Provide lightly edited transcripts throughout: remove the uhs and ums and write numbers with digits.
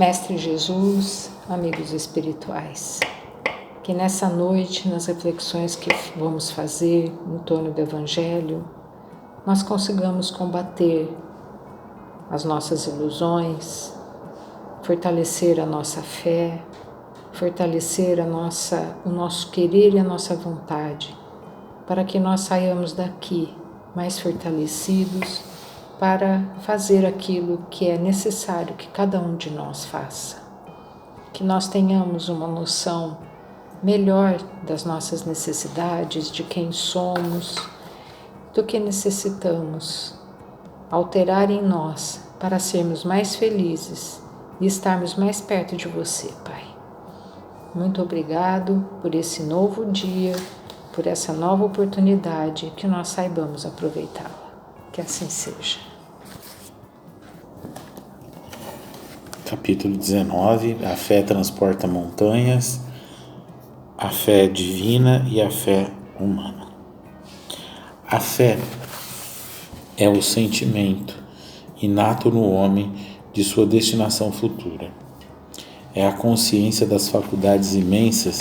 Mestre Jesus, amigos espirituais, que nessa noite, nas reflexões que vamos fazer em torno do Evangelho, nós consigamos combater as nossas ilusões, fortalecer a nossa fé, fortalecer o nosso querer e a nossa vontade, para que nós saiamos daqui mais fortalecidos para fazer aquilo que é necessário que cada um de nós faça. Que nós tenhamos uma noção melhor das nossas necessidades, de quem somos, do que necessitamos alterar em nós para sermos mais felizes e estarmos mais perto de você, Pai. Muito obrigado por esse novo dia, por essa nova oportunidade, que nós saibamos aproveitá-la. Que assim seja. Capítulo 19, a fé transporta montanhas, a fé divina e a fé humana. A fé é o sentimento inato no homem de sua destinação futura. É a consciência das faculdades imensas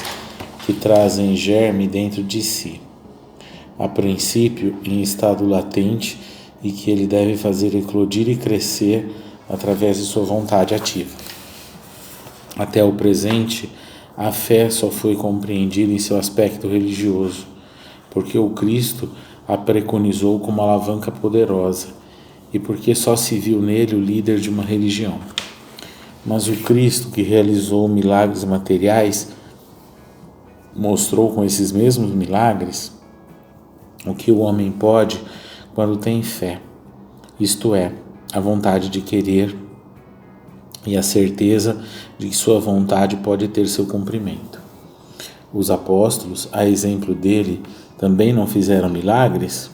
que trazem germe dentro de si, a princípio em estado latente, e que ele deve fazer eclodir e crescer através de sua vontade ativa. Até o presente, a fé só foi compreendida em seu aspecto religioso, porque o Cristo a preconizou como alavanca poderosa e porque só se viu nele o líder de uma religião. Mas o Cristo, que realizou milagres materiais, mostrou com esses mesmos milagres o que o homem pode quando tem fé, isto é, a vontade de querer e a certeza de que sua vontade pode ter seu cumprimento. Os apóstolos, a exemplo dele, também não fizeram milagres?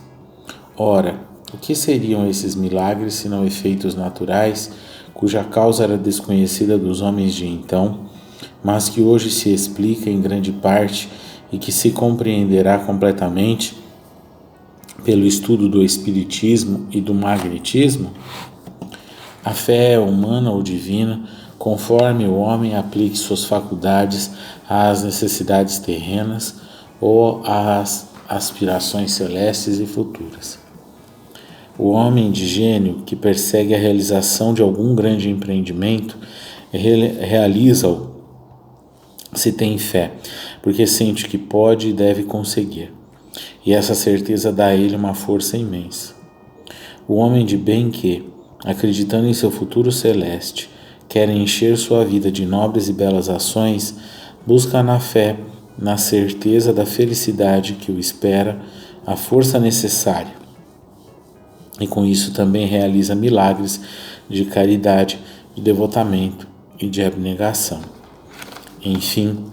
Ora, o que seriam esses milagres senão efeitos naturais, cuja causa era desconhecida dos homens de então, mas que hoje se explica em grande parte e que se compreenderá completamente pelo estudo do Espiritismo e do Magnetismo? A fé é humana ou divina, conforme o homem aplique suas faculdades às necessidades terrenas ou às aspirações celestes e futuras. O homem de gênio que persegue a realização de algum grande empreendimento realiza-o se tem fé, porque sente que pode e deve conseguir, e essa certeza dá a ele uma força imensa. O homem de bem que, acreditando em seu futuro celeste, quer encher sua vida de nobres e belas ações, busca na fé, na certeza da felicidade que o espera, a força necessária, e com isso também realiza milagres de caridade, de devotamento e de abnegação. Enfim,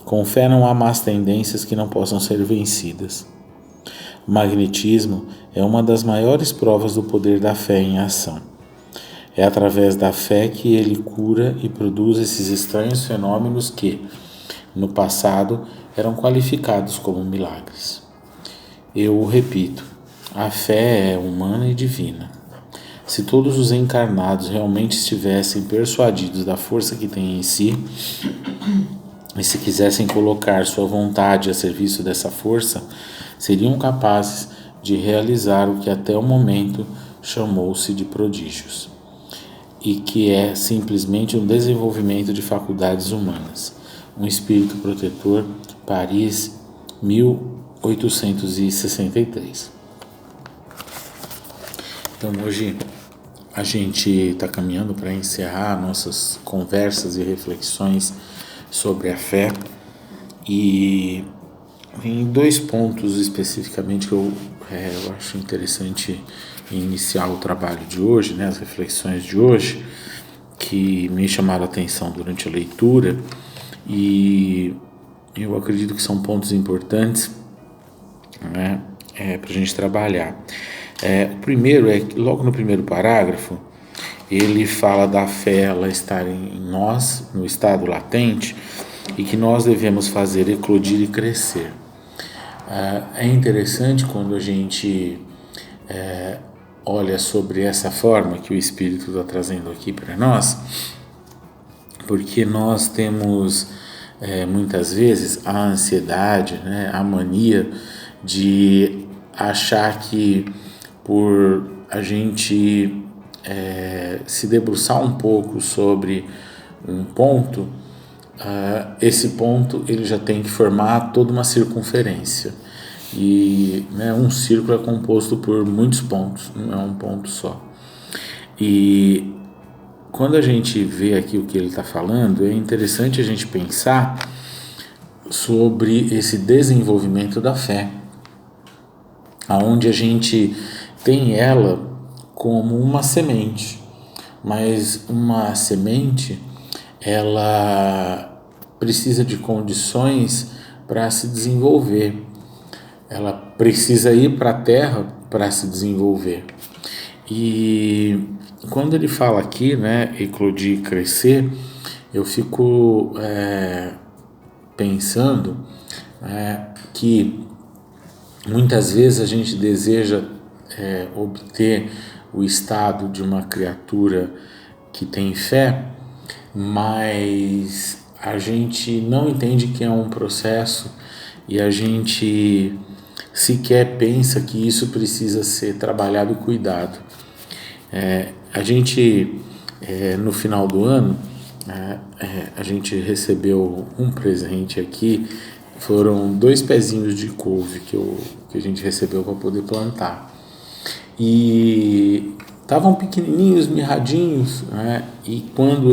com fé não há más tendências que não possam ser vencidas. O magnetismo é uma das maiores provas do poder da fé em ação. É através da fé que ele cura e produz esses estranhos fenômenos que, no passado, eram qualificados como milagres. Eu o repito, a fé é humana e divina. Se todos os encarnados realmente estivessem persuadidos da força que têm em si, e se quisessem colocar sua vontade a serviço dessa força, seriam capazes de realizar o que até o momento chamou-se de prodígios, e que é simplesmente um desenvolvimento de faculdades humanas. Um espírito protetor, Paris, 1863. Então hoje a gente está caminhando para encerrar nossas conversas e reflexões sobre a fé, e em dois pontos especificamente que eu acho interessante iniciar o trabalho de hoje, né, as reflexões de hoje, que me chamaram a atenção durante a leitura, e eu acredito que são pontos importantes, né, para a gente trabalhar. O primeiro é que logo no primeiro parágrafo ele fala da fé ela estar em nós, no estado latente, e que nós devemos fazer eclodir e crescer. É interessante quando a gente olha sobre essa forma que o Espírito está trazendo aqui para nós, porque nós temos muitas vezes a ansiedade, né, a mania de achar que por a gente se debruçar um pouco sobre um ponto, esse ponto ele já tem que formar toda uma circunferência. E né, um círculo é composto por muitos pontos, não é um ponto só. E quando a gente vê aqui o que ele está falando, é interessante a gente pensar sobre esse desenvolvimento da fé, aonde a gente tem ela como uma semente, mas uma semente ela precisa de condições para se desenvolver, ela precisa ir para a terra para se desenvolver. E quando ele fala aqui, né, eclodir e crescer, eu fico pensando que muitas vezes a gente deseja obter o estado de uma criatura que tem fé, mas a gente não entende que é um processo e a gente sequer pensa que isso precisa ser trabalhado e cuidado. A gente, no final do ano, a gente recebeu um presente aqui, foram 2 pezinhos de couve que a gente recebeu para poder plantar. E estavam pequenininhos, mirradinhos, né? E quando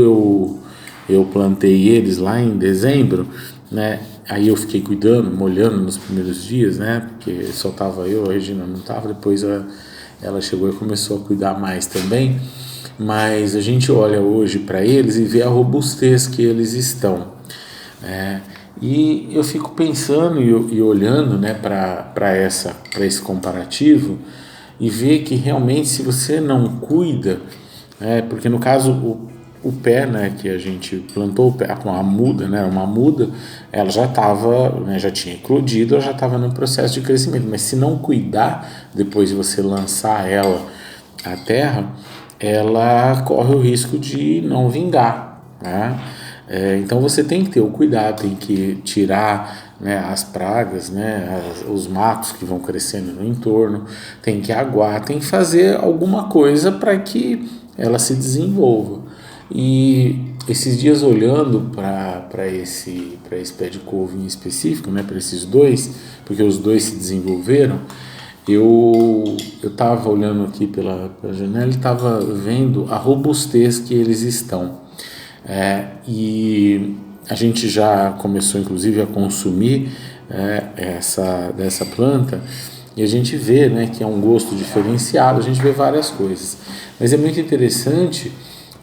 eu plantei eles lá em dezembro, né? Aí eu fiquei cuidando, molhando nos primeiros dias, né? Porque só tava eu, a Regina não tava. Depois ela chegou e começou a cuidar mais também. Mas a gente olha hoje para eles e vê a robustez que eles estão. E eu fico pensando e olhando, né, para esse comparativo e ver que realmente se você não cuida, porque no caso o pé, né, que a gente plantou o pé com a muda, né, uma muda, ela já estava, né, já tinha eclodido, ela já estava no processo de crescimento, mas se não cuidar depois de você lançar ela à terra, ela corre o risco de não vingar, né? Então você tem que ter o cuidado, tem que tirar, né, as pragas, né, os matos que vão crescendo no entorno, tem que aguar, tem que fazer alguma coisa para que ela se desenvolva. E esses dias olhando para esse pé de couve em específico, né, para esses 2, porque os 2 se desenvolveram, eu estava olhando aqui pela janela e estava vendo a robustez que eles estão. E a gente já começou inclusive a consumir dessa planta e a gente vê, né, que é um gosto diferenciado, a gente vê várias coisas, mas é muito interessante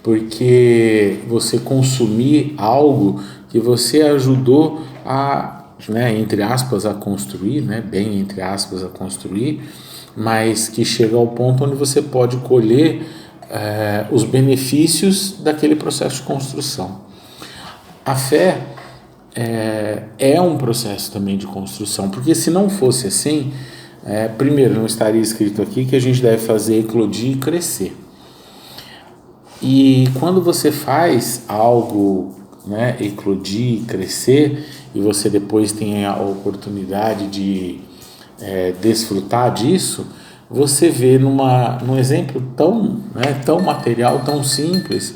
porque você consumir algo que você ajudou a, né, entre aspas, a construir, né, bem entre aspas, a construir, mas que chega ao ponto onde você pode colher os benefícios daquele processo de construção. A fé é um processo também de construção, porque se não fosse assim, primeiro não estaria escrito aqui que a gente deve fazer eclodir e crescer. E quando você faz algo, né, eclodir, crescer, e você depois tem a oportunidade de desfrutar disso, você vê num exemplo tão material, tão simples,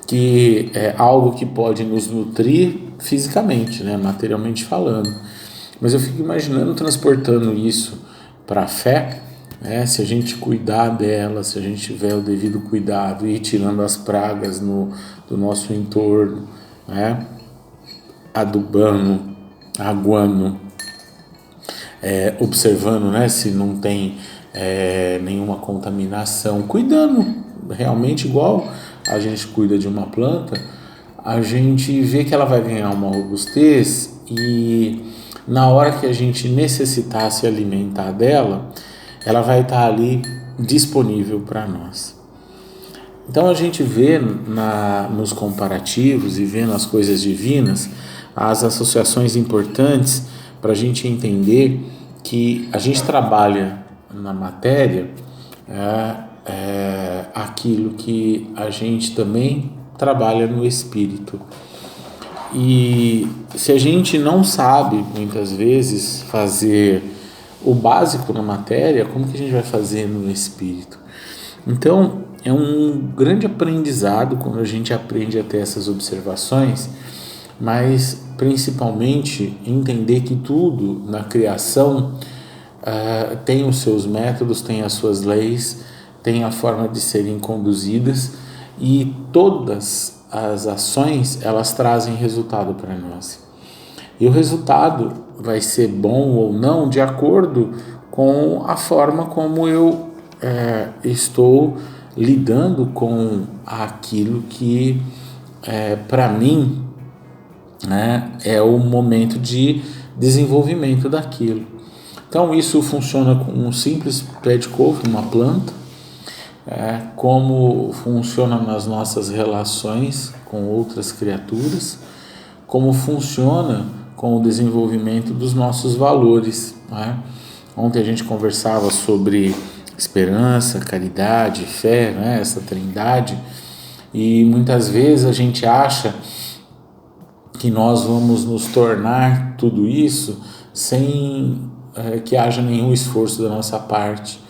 que é algo que pode nos nutrir fisicamente, né, materialmente falando. Mas eu fico imaginando transportando isso para a fé, se a gente cuidar dela, se a gente tiver o devido cuidado e ir tirando as pragas do nosso entorno, né, adubando, aguando, observando, né, se não tem nenhuma contaminação, cuidando realmente igual a gente cuida de uma planta, a gente vê que ela vai ganhar uma robustez e na hora que a gente necessitar se alimentar dela, ela vai estar ali disponível para nós. Então a gente vê nos comparativos e vê nas coisas divinas as associações importantes para a gente entender que a gente trabalha na matéria aquilo que a gente também trabalha no espírito. E se a gente não sabe, muitas vezes, fazer o básico na matéria, como que a gente vai fazer no espírito? Então, é um grande aprendizado quando a gente aprende a ter essas observações, mas principalmente entender que tudo na criação tem os seus métodos, tem as suas leis, tem a forma de serem conduzidas, e todas as ações elas trazem resultado para nós. E o resultado vai ser bom ou não de acordo com a forma como eu estou lidando com aquilo que para mim é o momento de desenvolvimento daquilo. Então isso funciona com um simples pé de couve, uma planta, como funciona nas nossas relações com outras criaturas, como funciona com o desenvolvimento dos nossos valores. Ontem a gente conversava sobre esperança, caridade, fé, essa trindade, e muitas vezes a gente acha que nós vamos nos tornar tudo isso sem que haja nenhum esforço da nossa parte,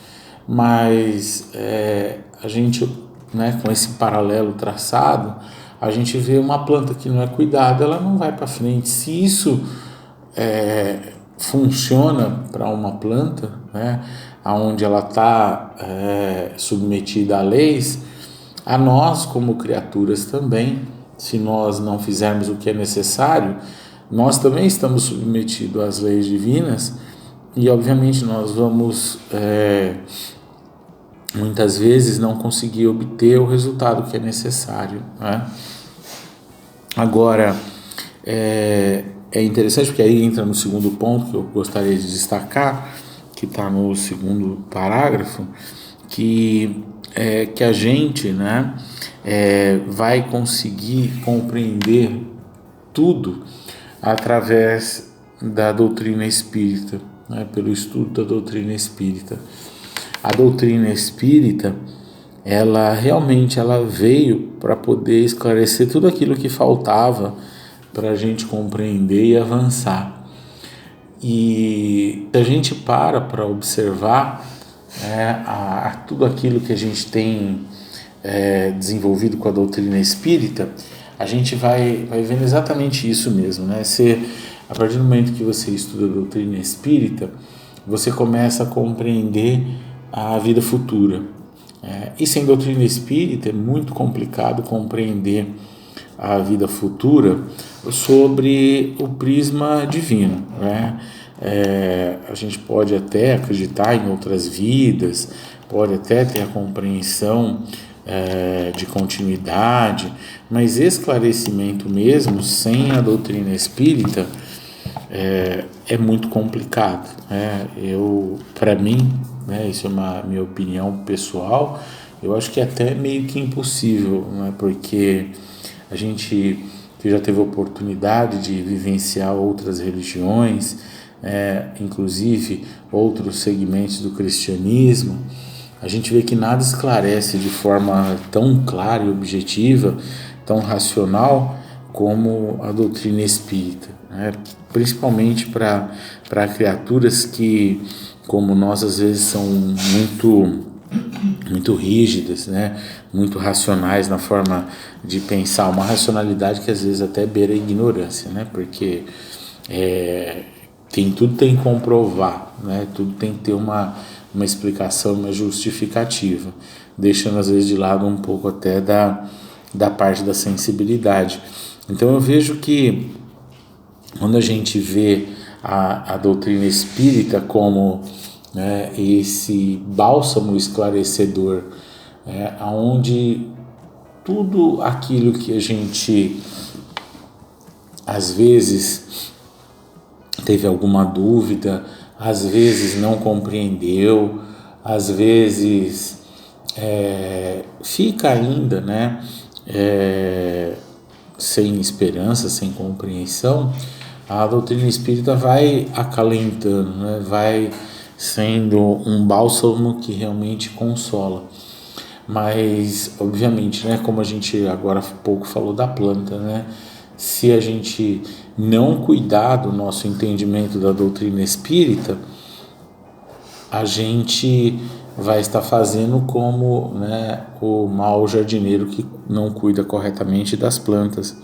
mas a gente, com esse paralelo traçado, a gente vê uma planta que não é cuidada, ela não vai para frente. Se isso funciona para uma planta, onde ela está submetida a leis, a nós como criaturas também, se nós não fizermos o que é necessário, nós também estamos submetidos às leis divinas, e obviamente nós vamos muitas vezes não conseguir obter o resultado que é necessário. Agora, é interessante porque aí entra no segundo ponto que eu gostaria de destacar, que está no segundo parágrafo, que a gente vai conseguir compreender tudo através da doutrina espírita, pelo estudo da doutrina espírita. A doutrina espírita, ela realmente veio para poder esclarecer tudo aquilo que faltava para a gente compreender e avançar. E a gente para observar tudo aquilo que a gente tem desenvolvido com a doutrina espírita, a gente vai vendo exatamente isso mesmo. A partir do momento que você estuda a doutrina espírita, você começa a compreender a vida futura. E sem doutrina espírita é muito complicado compreender a vida futura sobre o prisma divino. A gente pode até acreditar em outras vidas, pode até ter a compreensão de continuidade, mas esclarecimento mesmo sem a doutrina espírita é muito complicado. Para mim, isso é uma minha opinião pessoal, eu acho que é até meio que impossível, porque a gente que já teve a oportunidade de vivenciar outras religiões, inclusive outros segmentos do cristianismo, a gente vê que nada esclarece de forma tão clara e objetiva, tão racional como a doutrina espírita, principalmente para criaturas que, como nós, às vezes são muito rígidas, muito racionais na forma de pensar, uma racionalidade que às vezes até beira a ignorância, porque tudo tem que comprovar, tudo tem que ter uma explicação, uma justificativa, deixando às vezes de lado um pouco até da parte da sensibilidade. Então eu vejo que quando a gente vê a doutrina espírita como esse bálsamo esclarecedor, onde tudo aquilo que a gente às vezes teve alguma dúvida, às vezes não compreendeu, às vezes fica ainda sem esperança, sem compreensão, a doutrina espírita vai acalentando, vai sendo um bálsamo que realmente consola. Mas, obviamente, né, como a gente agora há pouco falou da planta, né, se a gente não cuidar do nosso entendimento da doutrina espírita, a gente vai estar fazendo como, né, o mau jardineiro que não cuida corretamente das plantas,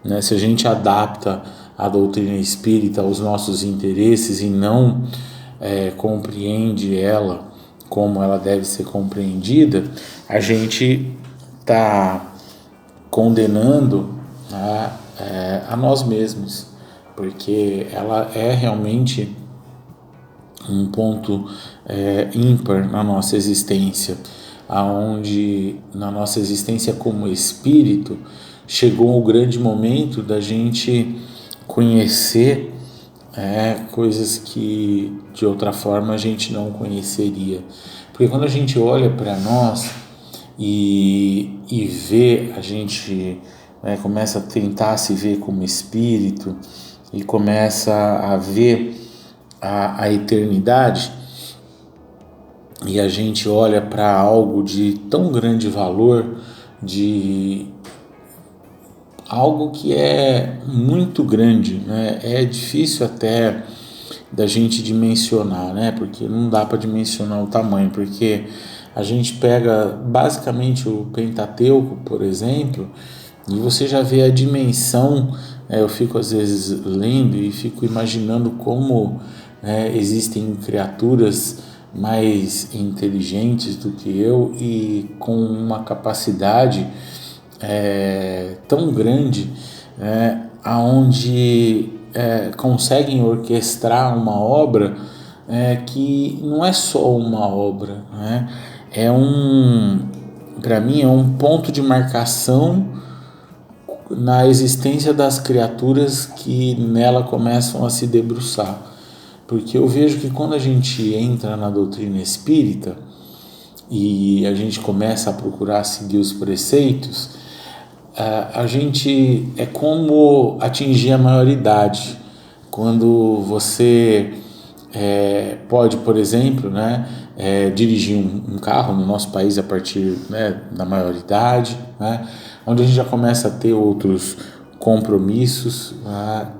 né? Se a gente adapta a doutrina espírita aos nossos interesses e não compreende ela como ela deve ser compreendida, a gente está condenando a nós mesmos, porque ela é realmente um ponto ímpar na nossa existência, aonde na nossa existência como espírito chegou o grande momento da gente conhecer coisas que de outra forma a gente não conheceria. Porque quando a gente olha para nós e vê, a gente começa a tentar se ver como espírito e começa a ver a eternidade, e a gente olha para algo de tão grande valor, de algo que é muito grande, né? É difícil até da gente dimensionar, né? Porque não dá para dimensionar o tamanho, porque a gente pega basicamente o Pentateuco, por exemplo, e você já vê a dimensão. Eu fico às vezes lendo e fico imaginando como existem criaturas mais inteligentes do que eu e com uma capacidade tão grande, aonde conseguem orquestrar uma obra que não é só uma obra, né? Para mim é um ponto de marcação na existência das criaturas que nela começam a se debruçar. Porque eu vejo que quando a gente entra na doutrina espírita e a gente começa a procurar seguir os preceitos, a gente é como atingir a maioridade. Quando você pode, por exemplo, dirigir um carro no nosso país a partir da maioridade, onde a gente já começa a ter outros compromissos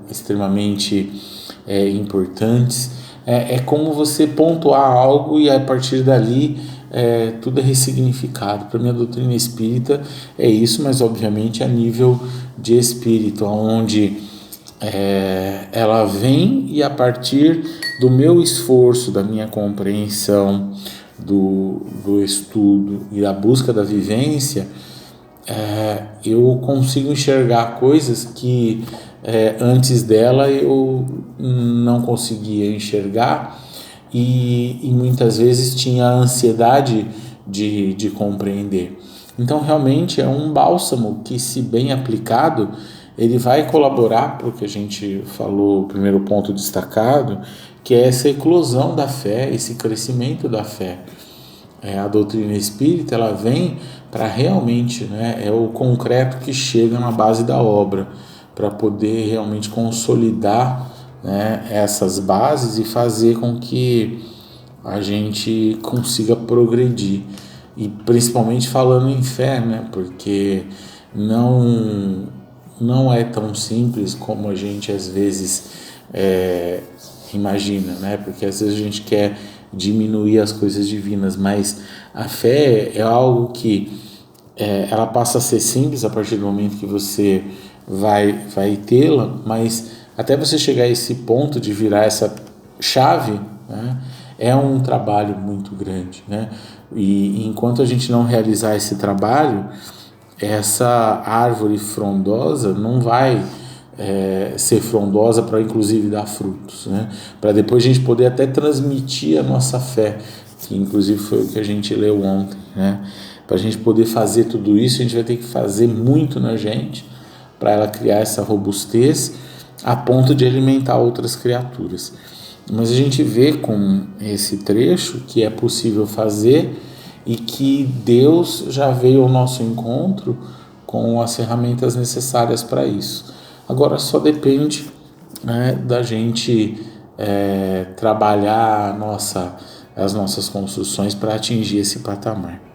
extremamente importantes. É como você pontuar algo e a partir dali tudo é ressignificado. Para mim a doutrina espírita é isso, mas obviamente a nível de espírito, onde ela vem e a partir do meu esforço, da minha compreensão, do estudo e da busca da vivência, eu consigo enxergar coisas que antes dela eu não conseguia enxergar e muitas vezes tinha a ansiedade de compreender. Então realmente é um bálsamo que, se bem aplicado, ele vai colaborar para o que a gente falou, o primeiro ponto destacado, que é essa eclosão da fé, esse crescimento da fé. A doutrina espírita, ela vem para realmente, é o concreto que chega na base da obra, para poder realmente consolidar essas bases e fazer com que a gente consiga progredir. E principalmente falando em fé, porque não é tão simples como a gente às vezes imagina, porque às vezes a gente quer diminuir as coisas divinas, mas a fé é algo que ela passa a ser simples a partir do momento que você vai tê-la, mas até você chegar a esse ponto de virar essa chave, é um trabalho muito grande, e enquanto a gente não realizar esse trabalho, essa árvore frondosa não vai ser frondosa para inclusive dar frutos, para depois a gente poder até transmitir a nossa fé, que inclusive foi o que a gente leu ontem, para a gente poder fazer tudo isso, a gente vai ter que fazer muito na gente para ela criar essa robustez a ponto de alimentar outras criaturas. Mas a gente vê com esse trecho que é possível fazer e que Deus já veio ao nosso encontro com as ferramentas necessárias para isso. Agora só depende da gente trabalhar as nossas construções para atingir esse patamar.